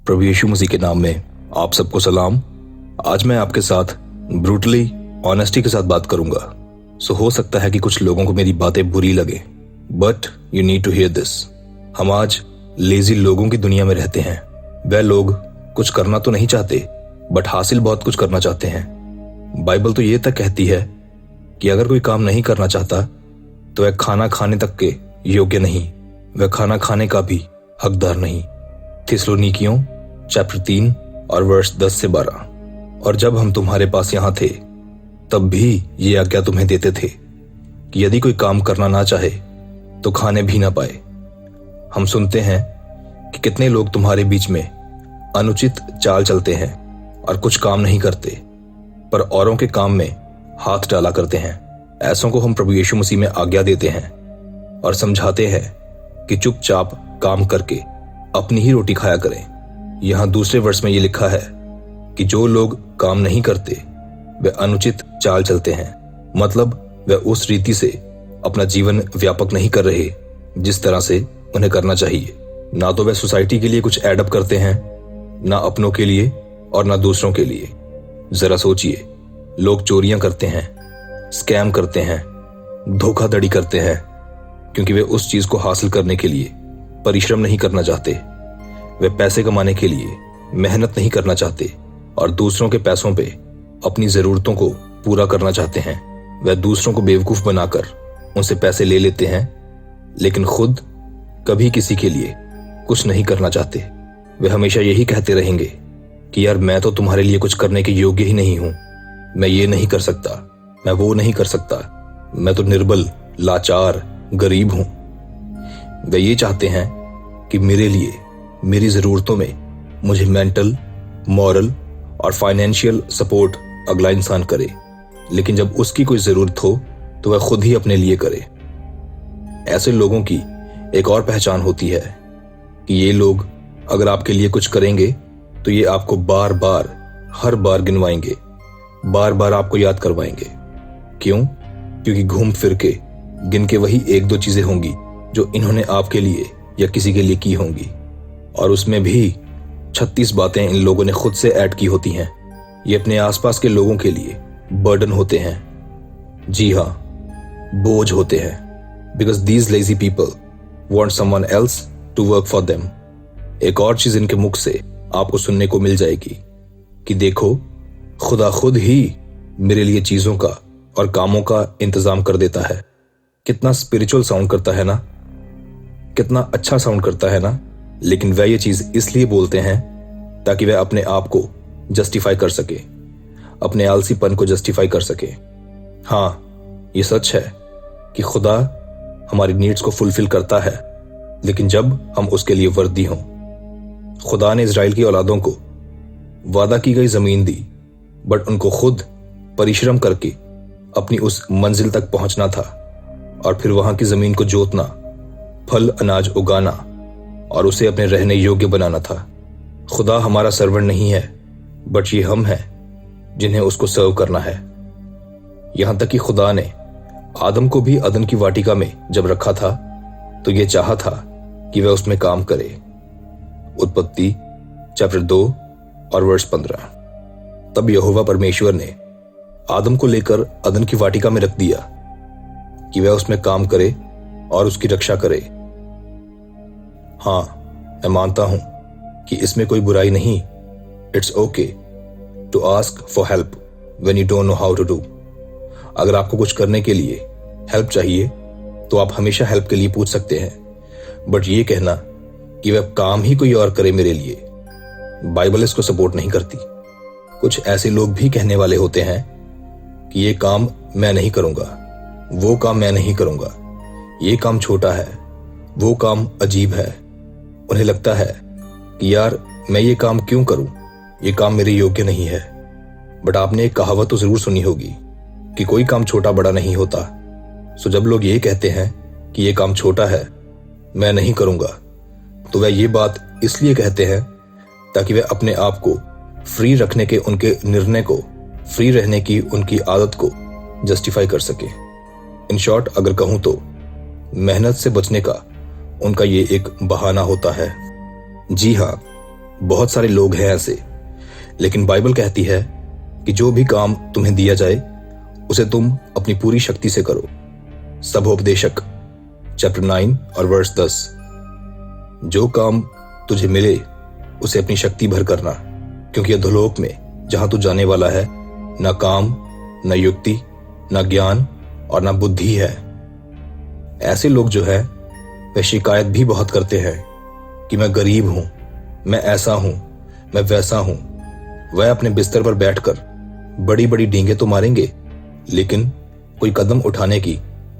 प्रभु यीशु मसीह के नाम में आप सबको सलाम। आज मैं आपके साथ ब्रूटली ऑनेस्टी के साथ बात करूंगा। सो हो सकता है कि कुछ लोगों को मेरी बातें बुरी लगे, but you need to hear this. हम आज लेजी लोगों की दुनिया में रहते हैं। वह लोग कुछ करना तो नहीं चाहते, बट हासिल बहुत कुछ करना चाहते हैं। बाइबल तो ये तक कहती है कि अगर कोई काम नहीं करना चाहता तो वह खाना खाने तक के योग्य नहीं, वह खाना खाने का भी हकदार नहीं। थिस्सलुनीकियों चैप्टर 3 और वर्ष 10 से 12। और जब हम तुम्हारे पास यहाँ थे तब भी ये आज्ञा तुम्हें देते थे कि यदि कोई काम करना ना चाहे तो खाने भी ना पाए। हम सुनते हैं कि कितने लोग तुम्हारे बीच में अनुचित चाल चलते हैं और कुछ काम नहीं करते, पर औरों के काम में हाथ डाला करते हैं। ऐसों को हम प्रभु यीशु मसीह में आज्ञा देते हैं और समझाते हैं कि चुपचाप काम करके अपनी ही रोटी खाया करें। यहाँ दूसरे वर्ष में ये लिखा है कि जो लोग काम नहीं करते वे अनुचित चाल चलते हैं, मतलब वे उस रीति से अपना जीवन व्यापक नहीं कर रहे जिस तरह से उन्हें करना चाहिए। ना तो वे सोसाइटी के लिए कुछ एडअप करते हैं, ना अपनों के लिए और ना दूसरों के लिए। जरा सोचिए, लोग चोरियां करते हैं, स्कैम करते हैं, धोखाधड़ी करते हैं क्योंकि वे उस चीज को हासिल करने के लिए परिश्रम नहीं करना चाहते। वे पैसे कमाने के लिए मेहनत नहीं करना चाहते और दूसरों के पैसों पे अपनी जरूरतों को पूरा करना चाहते हैं। वे दूसरों को बेवकूफ बनाकर उनसे पैसे ले लेते हैं, लेकिन खुद कभी किसी के लिए कुछ नहीं करना चाहते। वे हमेशा यही कहते रहेंगे कि यार मैं तो तुम्हारे लिए कुछ करने के योग्य ही नहीं हूं, मैं ये नहीं कर सकता, मैं वो नहीं कर सकता, मैं तो निर्बल, लाचार, गरीब हूं। वे ये चाहते हैं कि मेरे लिए, मेरी जरूरतों में मुझे मेंटल, मॉरल और फाइनेंशियल सपोर्ट अगला इंसान करे, लेकिन जब उसकी कोई जरूरत हो तो वह खुद ही अपने लिए करे। ऐसे लोगों की एक और पहचान होती है कि ये लोग अगर आपके लिए कुछ करेंगे तो ये आपको बार बार, हर बार गिनवाएंगे, बार बार आपको याद करवाएंगे। क्यों? क्योंकि घूम फिर के गिन के वही एक दो चीजें होंगी जो इन्होंने आपके लिए या किसी के लिए की होंगी, और उसमें भी 36 बातें इन लोगों ने खुद से ऐड की होती हैं। ये अपने आसपास के लोगों के लिए बर्डन होते हैं। जी हाँ, बोझ होते हैं। Because these lazy people want someone else to work for them. एक और चीज इनके मुख से आपको सुनने को मिल जाएगी कि देखो, खुदा खुद ही मेरे लिए चीजों का और कामों का इंतजाम कर देता है। कितना स्पिरिचुअल साउंड करता है ना, कितना अच्छा साउंड करता है ना। लेकिन वह ये चीज इसलिए बोलते हैं ताकि वह अपने आप को जस्टिफाई कर सके, अपने आलसीपन को जस्टिफाई कर सके। हाँ, ये सच है कि खुदा हमारी नीड्स को फुलफिल करता है, लेकिन जब हम उसके लिए वर्दी हों। खुदा ने इजराइल की औलादों को वादा की गई जमीन दी, बट उनको खुद परिश्रम करके अपनी उस मंजिल तक पहुंचना था और फिर वहां की जमीन को जोतना, फल अनाज उगाना और उसे अपने रहने योग्य बनाना था। खुदा हमारा सर्वेंट नहीं है, बट ये हम हैं जिन्हें उसको सर्व करना है। यहां तक कि खुदा ने आदम को भी अदन की वाटिका में जब रखा था तो ये चाहा था कि वह उसमें काम करे। उत्पत्ति चैप्टर 2 और वर्ष 15। तब यहोवा परमेश्वर ने आदम को लेकर अदन की वाटिका में रख दिया कि वह उसमें काम करे और उसकी रक्षा करे। हाँ, मैं मानता हूं कि इसमें कोई बुराई नहीं। It's okay to ask for help when you don't know how to do. अगर आपको कुछ करने के लिए हेल्प चाहिए तो आप हमेशा हेल्प के लिए पूछ सकते हैं, बट ये कहना कि वह काम ही कोई और करे मेरे लिए, बाइबल इसको सपोर्ट नहीं करती। कुछ ऐसे लोग भी कहने वाले होते हैं कि ये काम मैं नहीं करूंगा, वो काम मैं नहीं करूंगा, ये काम छोटा है, वो काम अजीब है। उन्हें लगता है कि यार मैं ये काम क्यों करूं, ये काम मेरे योग्य नहीं है। बट आपने एक कहावत तो जरूर सुनी होगी कि कोई काम छोटा बड़ा नहीं होता। सो जब लोग ये कहते हैं कि ये काम छोटा है, मैं नहीं करूंगा, तो वह ये बात इसलिए कहते हैं ताकि वह अपने आप को फ्री रखने के उनके निर्णय को, फ्री रहने की उनकी आदत को जस्टिफाई कर सके। इन शॉर्ट अगर कहूं तो मेहनत से बचने का उनका ये एक बहाना होता है। जी हाँ, बहुत सारे लोग हैं ऐसे, लेकिन बाइबल कहती है कि जो भी काम तुम्हें दिया जाए उसे तुम अपनी पूरी शक्ति से करो। सबोपदेशक चैप्टर 9 और वर्स 10। जो काम तुझे मिले उसे अपनी शक्ति भर करना, क्योंकि अधोलोक में जहां तू जाने वाला है ना काम, ना युक्ति, ना ज्ञान और ना बुद्धि है। ऐसे लोग जो है वे शिकायत भी बहुत करते हैं कि मैं गरीब हूं, मैं ऐसा हूं, मैं वैसा हूं। वह अपने बिस्तर पर बैठकर बड़ी बड़ी डींगे तो मारेंगे, लेकिन कोई कदम उठाने की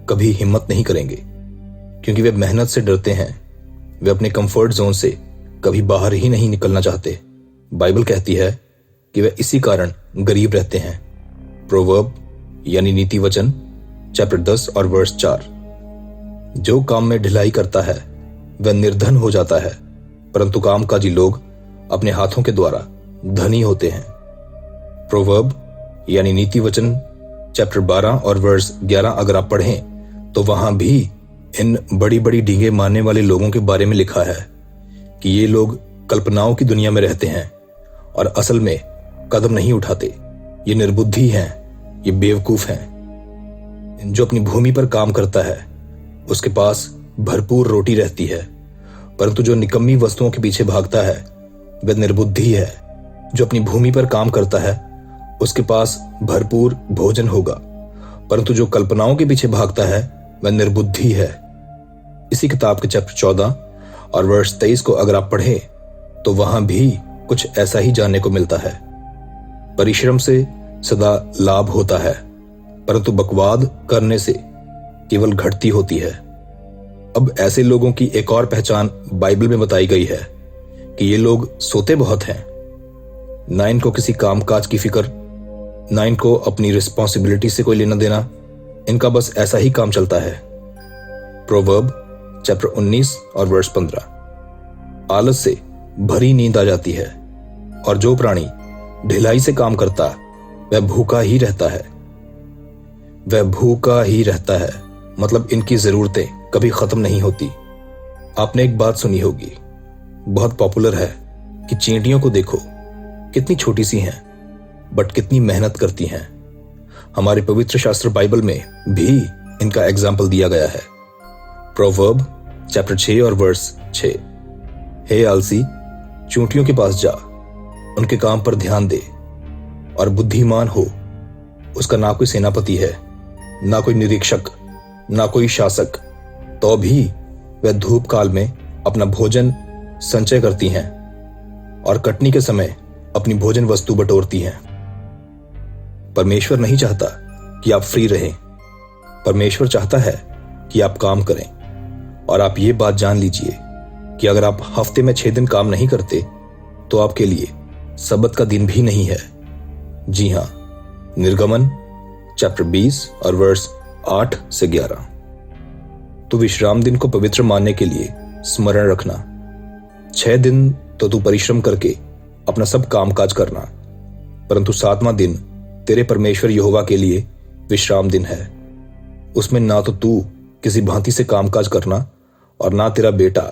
कभी हिम्मत नहीं करेंगे, क्योंकि वे मेहनत से डरते हैं। वे अपने कंफर्ट जोन से कभी बाहर ही नहीं निकलना चाहते। बाइबल कहती है कि वे इसी कारण गरीब रहते हैं। प्रोवर्ब यानी नीति वचन चैप्टर 10 और वर्स 4। जो काम में ढिलाई करता है वह निर्धन हो जाता है, परंतु कामकाजी लोग अपने हाथों के द्वारा धनी होते हैं। प्रोवर्ब यानी नीति वचन चैप्टर 12 और वर्स 11 अगर आप पढ़ें तो वहां भी इन बड़ी बड़ी डींगे मारने वाले लोगों के बारे में लिखा है कि ये लोग कल्पनाओं की दुनिया में रहते हैं और असल में कदम नहीं उठाते। ये निर्बुद्धि हैं, ये बेवकूफ हैं। जो अपनी भूमि पर काम करता है उसके पास भरपूर रोटी रहती है, परंतु जो निकम्मी वस्तुओं के पीछे भागता है वह निर्बुद्धि है। जो अपनी भूमि पर काम करता है उसके पास भरपूर भोजन होगा, परंतु जो कल्पनाओं के पीछे भागता है वह निर्बुद्धि है। इसी किताब के चैप्टर 14 और वर्ष 23 को अगर आप पढ़ें तो वहां भी कुछ ऐसा ही जानने को मिलता है। परिश्रम से सदा लाभ होता है, परंतु बकवाद करने से केवल घटती होती है। अब ऐसे लोगों की एक और पहचान बाइबल में बताई गई है कि ये लोग सोते बहुत हैं। ना इनको किसी कामकाज की फिक्र, ना इनको अपनी रिस्पॉन्सिबिलिटी से कोई लेना देना, इनका बस ऐसा ही काम चलता है। प्रोवर्ब चैप्टर 19 और वर्स 15। आलस से भरी नींद आ जाती है और जो प्राणी ढिलाई से काम करता वह भूखा ही रहता है। वह भूखा ही रहता है, मतलब इनकी जरूरतें कभी खत्म नहीं होती। आपने एक बात सुनी होगी, बहुत पॉपुलर है, कि चींटियों को देखो कितनी छोटी सी हैं बट कितनी मेहनत करती हैं। हमारे पवित्र शास्त्र बाइबल में भी इनका एग्जाम्पल दिया गया है। प्रोवर्ब चैप्टर 6 और वर्स 6। हे आलसी, चूंटियों के पास जा, उनके काम पर ध्यान दे और बुद्धिमान हो। उसका ना कोई सेनापति है, ना कोई निरीक्षक, ना कोई शासक, तो भी वह धूप काल में अपना भोजन संचय करती हैं और कटनी के समय अपनी भोजन वस्तु बटोरती हैं। परमेश्वर नहीं चाहता कि आप फ्री रहें। परमेश्वर चाहता है कि आप काम करें। और आप ये बात जान लीजिए कि अगर आप हफ्ते में 6 दिन काम नहीं करते तो आपके लिए सब्त का दिन भी नहीं है। जी हां, निर्गमन चैप्टर 20 और वर्स 8 से 11। तो विश्राम दिन को पवित्र मानने के लिए स्मरण रखना। 6 दिन तो तू परिश्रम करके अपना सब कामकाज करना, परंतु 7वां दिन तेरे परमेश्वर यहोवा के लिए विश्राम दिन है। उसमें ना तो तू किसी भांति से कामकाज करना और ना तेरा बेटा,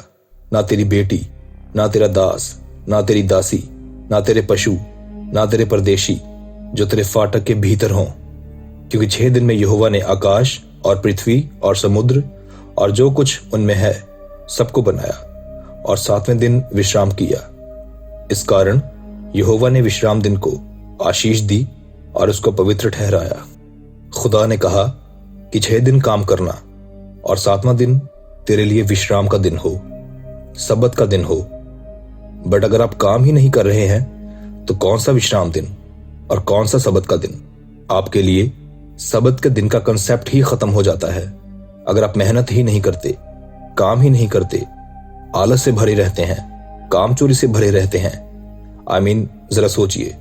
ना तेरी बेटी, ना तेरा दास, ना तेरी दासी, ना तेरे पशु, ना तेरे परदेशी जो तेरे फाटक के भीतर हों, क्योंकि 6 दिन में यहोवा ने आकाश और पृथ्वी और समुद्र और जो कुछ उनमें है सबको बनाया और 7वें दिन विश्राम किया। इस कारण यहोवा ने विश्राम दिन को आशीष दी और उसको पवित्र ठहराया। खुदा ने कहा कि 6 दिन काम करना और 7वां दिन तेरे लिए विश्राम का दिन हो, सब्त का दिन हो। बट अगर आप काम ही नहीं कर रहे हैं तो कौन सा विश्राम दिन और कौन सा सब्त का दिन? आपके लिए सब्त के दिन का कंसेप्ट ही खत्म हो जाता है। अगर आप मेहनत ही नहीं करते, काम ही नहीं करते, आलस से भरे रहते हैं, काम चोरी से भरे रहते हैं, जरा सोचिए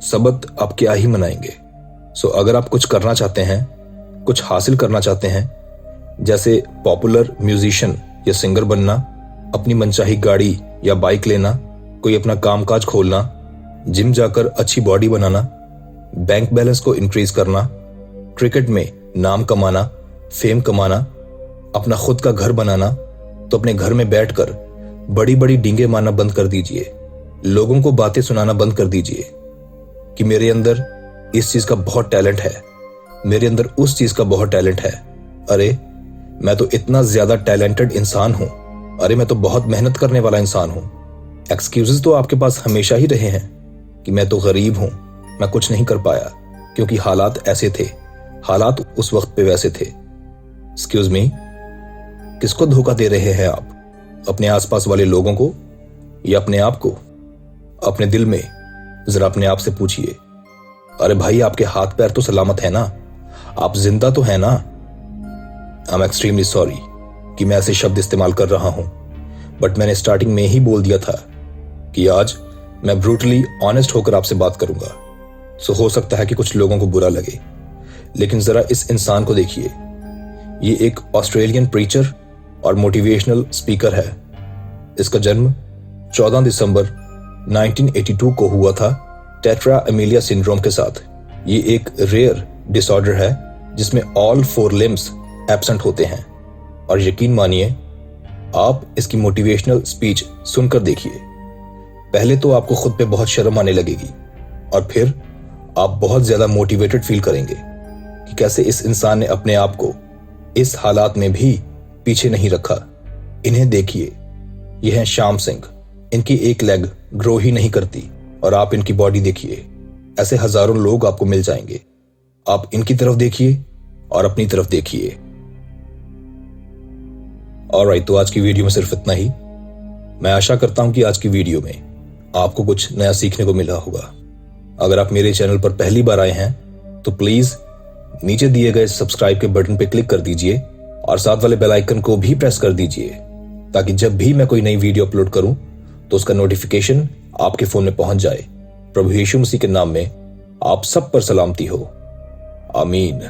सब्त आप क्या ही मनाएंगे। सो अगर आप कुछ करना चाहते हैं, कुछ हासिल करना चाहते हैं, जैसे पॉपुलर म्यूजिशियन या सिंगर बनना, अपनी मनचाही गाड़ी या बाइक लेना, कोई अपना कामकाज खोलना, जिम जाकर अच्छी बॉडी बनाना, बैंक बैलेंस को इंक्रीज करना, क्रिकेट में नाम कमाना, फेम कमाना, अपना खुद का घर बनाना, तो अपने घर में बैठकर बड़ी बड़ी डींगे मारना बंद कर दीजिए लोगों को बातें सुनाना बंद कर दीजिए कि मेरे अंदर इस चीज का बहुत टैलेंट है, मेरे अंदर उस चीज का बहुत टैलेंट है। अरे मैं तो इतना ज्यादा टैलेंटेड इंसान हूं, अरे मैं तो बहुत मेहनत करने वाला इंसान हूं। एक्सक्यूजेस तो आपके पास हमेशा ही रहे हैं कि मैं तो गरीब हूं, मैं कुछ नहीं कर पाया क्योंकि हालात ऐसे थे, हालात उस वक्त पे वैसे थे। एक्सक्यूज मी, किसको धोखा दे रहे हैं आप? अपने आसपास वाले लोगों को या अपने आप को? अपने दिल में जरा अपने आप से पूछिए, अरे भाई आपके हाथ पैर तो सलामत है ना, आप जिंदा तो है ना? आई एम एक्सट्रीमली सॉरी कि मैं ऐसे शब्द इस्तेमाल कर रहा हूं, बट मैंने स्टार्टिंग में ही बोल दिया था कि आज मैं ब्रूटली ऑनेस्ट होकर आपसे बात करूंगा। सो हो सकता है कि कुछ लोगों को बुरा लगे, लेकिन जरा इस इंसान को देखिए। ये एक ऑस्ट्रेलियन प्रीचर और मोटिवेशनल स्पीकर है। इसका जन्म 14 दिसंबर 1982 को हुआ था टेट्रा एमिलिया सिंड्रोम के साथ। ये एक रेयर डिसऑर्डर है जिसमें ऑल 4 लिम्स एब्सेंट होते हैं। और यकीन मानिए, आप इसकी मोटिवेशनल स्पीच सुनकर देखिए। पहले तो आपको खुद पे बहुत शर्म आने लगेगी और फिर आप बहुत ज्यादा मोटिवेटेड फील करेंगे कि कैसे इस इंसान ने अपने आप को इस हालात में भी पीछे नहीं रखा। इन्हें देखिए, ये हैं श्याम सिंह। इनकी एक लेग ग्रो ही नहीं करती और आप इनकी बॉडी देखिए। ऐसे हजारों लोग आपको मिल जाएंगे। आप इनकी तरफ देखिए और अपनी तरफ देखिए। ऑलराइट, तो आज की वीडियो में सिर्फ इतना ही। मैं आशा करता हूं कि आज की वीडियो में आपको कुछ नया सीखने को मिला होगा। अगर आप मेरे चैनल पर पहली बार आए हैं तो प्लीज नीचे दिए गए सब्सक्राइब के बटन पर क्लिक कर दीजिए और साथ वाले बेल आइकन को भी प्रेस कर दीजिए ताकि जब भी मैं कोई नई वीडियो अपलोड करूं तो उसका नोटिफिकेशन आपके फोन में पहुंच जाए। प्रभु यीशु मसीह के नाम में आप सब पर सलामती हो। आमीन।